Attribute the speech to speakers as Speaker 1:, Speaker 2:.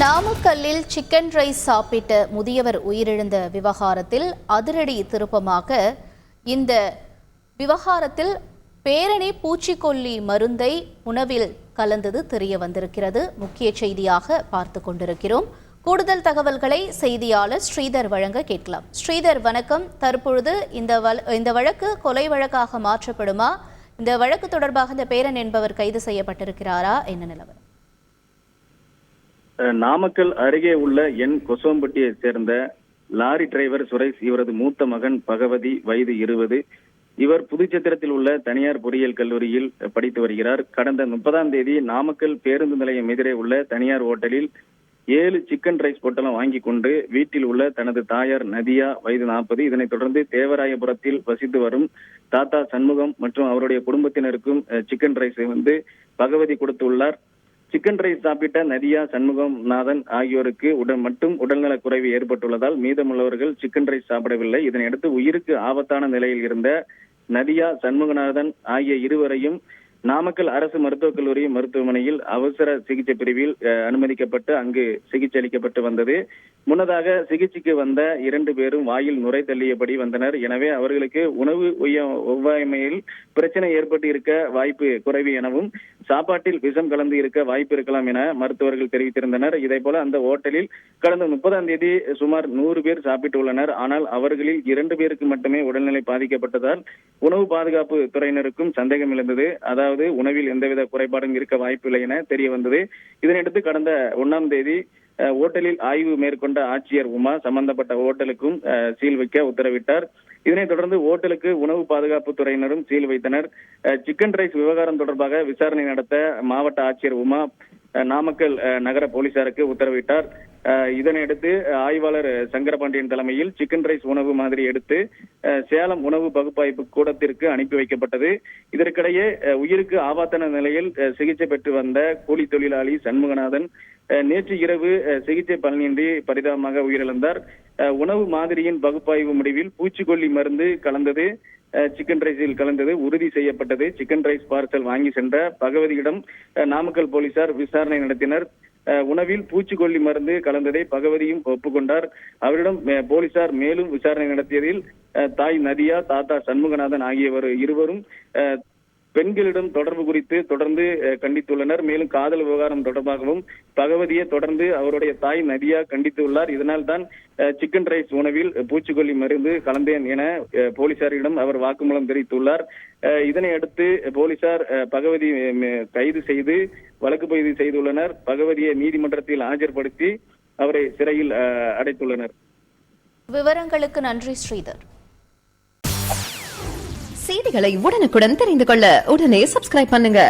Speaker 1: நாமக்கல்லில் chicken rice சாப்பிட்ட முதியவர் உயிரிழந்த விவகாரத்தில் அதிரடி திருப்பமாக இந்த விவகாரத்தில் பேரணி பூச்சிக்கொல்லி மருந்தை உணவில் கலந்தது தெரிய வந்திருக்கிறது. முக்கிய செய்தியாக பார்த்து கொண்டிருக்கிறோம். கூடுதல் தகவல்களை செய்தியாளர் ஸ்ரீதர் வழங்க கேட்கலாம். ஸ்ரீதர், வணக்கம். தற்பொழுது இந்த வழக்கு கொலை வழக்காக மாற்றப்படுமா? இந்த வழக்கு தொடர்பாக இந்த பேரன் என்பவர் கைது செய்யப்பட்டிருக்கிறாரா? என்ன நிலவரம்?
Speaker 2: நாமக்கல் அருகே உள்ள கொசவம்பட்டியை சேர்ந்த லாரி டிரைவர் சுரேஷ், இவரது மூத்த மகன் பகவதி, வயது 20. இவர் புதுச்சத்திரத்தில் உள்ள தனியார் பொறியியல் கல்லூரியில் படித்து வருகிறார். கடந்த 30ஆம் தேதி நாமக்கல் பேருந்து நிலையம் எதிரே உள்ள தனியார் ஓட்டலில் 7 சிக்கன் ரைஸ் பொட்டலம் வாங்கி கொண்டு வீட்டில் உள்ள தனது தாயார் நதியா, வயது 40, இதனைத் தொடர்ந்து தேவராயபுரத்தில் வசித்து வரும் தாத்தா சண்முகம் மற்றும் அவருடைய குடும்பத்தினருக்கும் சிக்கன் ரைஸை பகவதி கொடுத்துள்ளார். சிக்கன் ரைஸ் சாப்பிட்ட நதியா, சண்முகம் நாதன் ஆகியோருக்கு உடல்நலக் குறைவு ஏற்பட்டுள்ளதால் மீதமுள்ளவர்கள் சிக்கன் ரைஸ் சாப்பிடவில்லை. இதனையடுத்து உயிருக்கு ஆபத்தான நிலையில் இருந்த நதியா, சண்முகநாதன் ஆகிய இருவரையும் நாமக்கல் அரசு மருத்துவக் கல்லூரி மருத்துவமனையில் அவசர சிகிச்சை பிரிவில் அனுமதிக்கப்பட்டு அங்கு சிகிச்சை அளிக்கப்பட்டு வந்தது. முன்னதாக சிகிச்சைக்கு வந்த 2 பேரும் வாயில் நுரை தள்ளியபடி வந்தனர். எனவே அவர்களுக்கு உணவு ஒவ்வாமையில் பிரச்சனை ஏற்பட்டு இருக்க வாய்ப்பு குறைவு எனவும் சாப்பாட்டில் விஷம் கலந்து இருக்க வாய்ப்பு இருக்கலாம் என மருத்துவர்கள் தெரிவித்திருந்தனர். இதே போல அந்த ஓட்டலில் கடந்த 30ஆம் தேதி சுமார் 100 பேர் சாப்பிட்டுள்ளனர். ஆனால் அவர்களில் 2 பேருக்கு மட்டுமே உடல்நிலை பாதிக்கப்பட்டதால் உணவு பாதுகாப்பு துறையினருக்கும் சந்தேகம் எழுந்தது. அதாவது உணவில் எந்தவித குறைபாடும் இருக்க வாய்ப்பில்லை என தெரிய வந்தது. இதனையடுத்து கடந்த 1ஆம் தேதி ஓட்டலில் ஆய்வு மேற்கொண்ட ஆட்சியர் உமா சம்பந்தப்பட்ட ஓட்டலுக்கும் சீல் வைக்க உத்தரவிட்டார். இதனைத் தொடர்ந்து ஓட்டலுக்கு உணவு பாதுகாப்பு துறையினரும் சீல் வைத்தனர். சிக்கன் ரைஸ் விவகாரம் தொடர்பாக விசாரணை நடத்த மாவட்ட ஆட்சியர் உமா நாமக்கல் நகர போலீசாருக்கு உத்தரவிட்டார். இதனையடுத்து ஆய்வாளர் சங்கரபாண்டியன் தலைமையில் சிக்கன் ரைஸ் உணவு மாதிரி எடுத்து சேலம் உணவு பகுப்பாய்வு கூடத்திற்கு அனுப்பி வைக்கப்பட்டது. இதற்கிடையே உயிருக்கு ஆபத்தான நிலையில் சிகிச்சை பெற்று வந்த கூலி தொழிலாளி சண்முகநாதன் நேற்று இரவு சிகிச்சை பலனின்றி பரிதாபமாக உயிரிழந்தார். உணவு மாதிரியின் பகுப்பாய்வு முடிவில் பூச்சிக்கொல்லி மருந்து கலந்தது சிக்கன் ரைஸில் கலந்தது உறுதி செய்யப்பட்டது. சிக்கன் ரைஸ் பார்சல் வாங்கி சென்ற பகவதியிடம் நாமக்கல் போலீசார் விசாரணை நடத்தினர். உணவில் பூச்சிக்கொல்லி மருந்து கலந்ததை பகவதியும் ஒப்புக்கொண்டார். அவரிடம் போலீசார் மேலும் விசாரணை நடத்தியதில் தாய் நதியா, தாத்தா சண்முகநாதன் ஆகியவர் இருவரும் பெண்களிடம் தொடர்பு குறித்து தொடர்ந்து கண்டித்துள்ளனர். மேலும் காதல் விவகாரம் தொடர்பாகவும் பகவதியை தொடர்ந்து அவருடைய தாய் நதியா கண்டித்துள்ளார். இதனால் தான் சிக்கன் ரைஸ் உணவில் பூச்சிக்கொல்லி மருந்து கலந்தேன் என போலீசாரிடம் அவர் வாக்குமூலம் தெரிவித்துள்ளார். இதனை அடுத்து போலீசார் பகவதி கைது செய்து வழக்கு பதிவு செய்துள்ளனர். பகவதியை நீதிமன்றத்தில் ஆஜர்படுத்தி அவரை சிறையில் அடைத்துள்ளனர்.
Speaker 1: விவரங்களுக்கு நன்றி ஸ்ரீதர்.
Speaker 3: செய்திகளை உடனுக்குடன் தெரிந்து கொள்ள உடனே சப்ஸ்கிரைப் பண்ணுங்க.